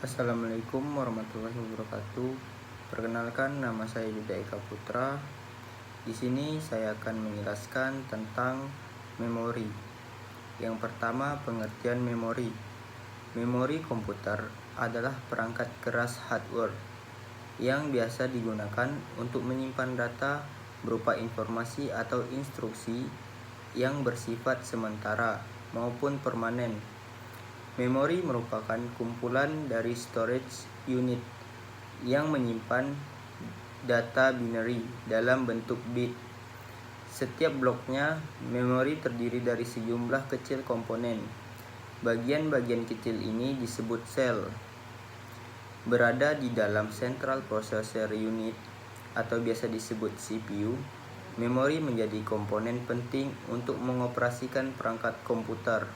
Assalamualaikum warahmatullahi wabarakatuh. Perkenalkan, nama saya Yuda Eka Putra. Di sini saya akan menjelaskan tentang memori. Yang pertama, pengertian memori. Memori komputer adalah perangkat keras hardware yang biasa digunakan untuk menyimpan data berupa informasi atau instruksi yang bersifat sementara maupun permanen. Memori merupakan kumpulan dari storage unit yang menyimpan data binary dalam bentuk bit. Setiap bloknya memori terdiri dari sejumlah kecil komponen. Bagian-bagian kecil ini disebut sel. Berada di dalam Central Processor Unit atau biasa disebut CPU, memori menjadi komponen penting untuk mengoperasikan perangkat komputer.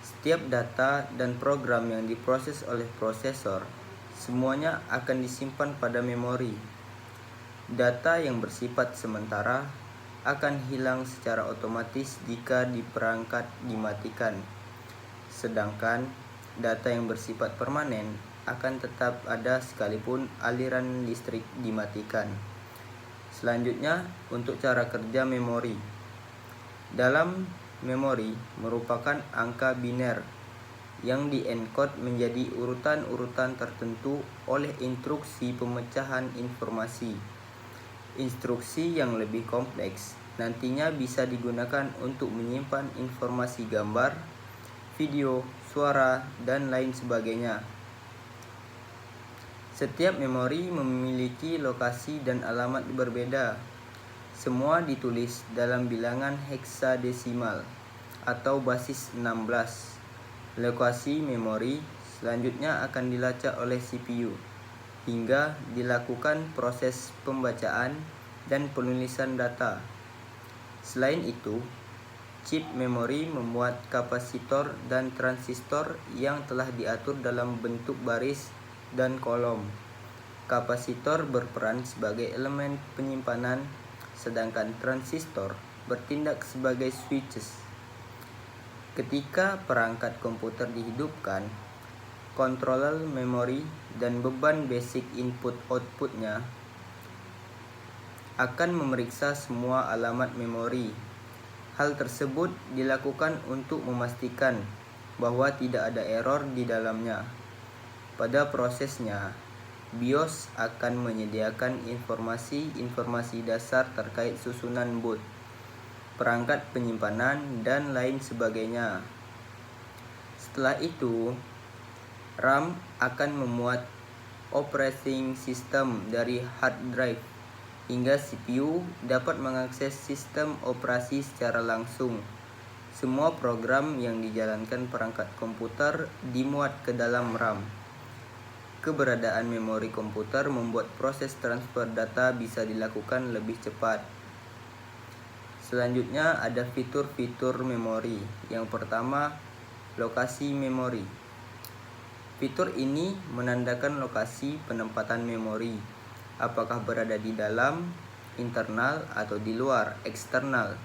Setiap data dan program yang diproses oleh prosesor, semuanya akan disimpan pada memori. Data yang bersifat sementara akan hilang secara otomatis jika perangkat dimatikan. Sedangkan data yang bersifat permanen akan tetap ada sekalipun aliran listrik dimatikan. Selanjutnya, untuk cara kerja memori. Dalam memori merupakan angka biner yang diencode menjadi urutan-urutan tertentu oleh instruksi pemecahan informasi. Instruksi yang lebih kompleks nantinya bisa digunakan untuk menyimpan informasi gambar, video, suara, dan lain sebagainya. Setiap memori memiliki lokasi dan alamat berbeda. Semua ditulis dalam bilangan heksadesimal atau basis 16. Lokasi memori selanjutnya akan dilacak oleh CPU hingga dilakukan proses pembacaan dan penulisan data. Selain itu, chip memori memuat kapasitor dan transistor yang telah diatur dalam bentuk baris dan kolom. Kapasitor berperan sebagai elemen penyimpanan, sedangkan transistor bertindak sebagai switches. Ketika perangkat komputer dihidupkan, controller memori dan beban basic input-outputnya akan memeriksa semua alamat memori. Hal tersebut dilakukan untuk memastikan bahwa tidak ada error di dalamnya. Pada prosesnya, BIOS akan menyediakan informasi dasar terkait susunan boot, perangkat penyimpanan, dan lain sebagainya. Setelah itu, RAM akan memuat operating system dari hard drive hingga CPU dapat mengakses sistem operasi secara langsung. Semua program yang dijalankan perangkat komputer dimuat ke dalam RAM. Keberadaan memori komputer membuat proses transfer data bisa dilakukan lebih cepat. Selanjutnya ada fitur-fitur memori. Yang pertama, lokasi memori. Fitur ini menandakan lokasi penempatan memori, apakah berada di dalam, internal, atau di luar, eksternal.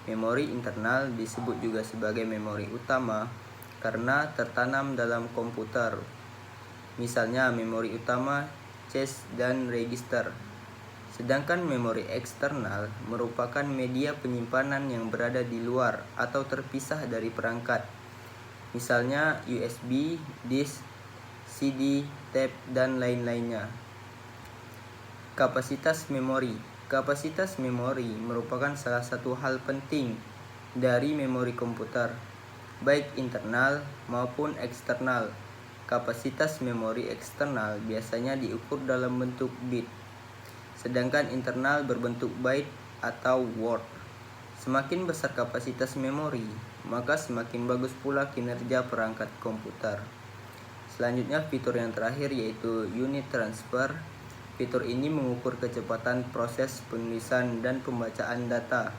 Memori internal disebut juga sebagai memori utama karena tertanam dalam komputer. Misalnya memori utama, cache, dan register. Sedangkan memori eksternal merupakan media penyimpanan yang berada di luar atau terpisah dari perangkat. Misalnya USB, disk, CD, tape, dan lain-lainnya. Kapasitas memori. Kapasitas memori merupakan salah satu hal penting dari memori komputer, baik internal maupun eksternal. Kapasitas memori eksternal biasanya diukur dalam bentuk bit, sedangkan internal berbentuk byte atau word. Semakin besar kapasitas memori, maka semakin bagus pula kinerja perangkat komputer. Selanjutnya fitur yang terakhir yaitu unit transfer. Fitur ini mengukur kecepatan proses penulisan dan pembacaan data.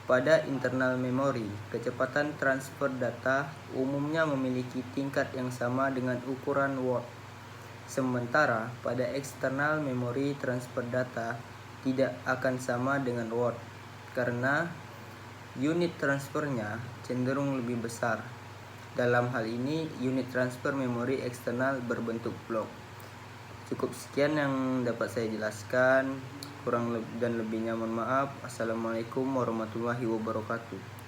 Pada internal memori, kecepatan transfer data umumnya memiliki tingkat yang sama dengan ukuran word. Sementara pada eksternal memori, transfer data tidak akan sama dengan word karena unit transfernya cenderung lebih besar. Dalam hal ini, unit transfer memori eksternal berbentuk blok. Cukup sekian yang dapat saya jelaskan. Kurang dan lebihnya mohon maaf. Assalamualaikum warahmatullahi wabarakatuh.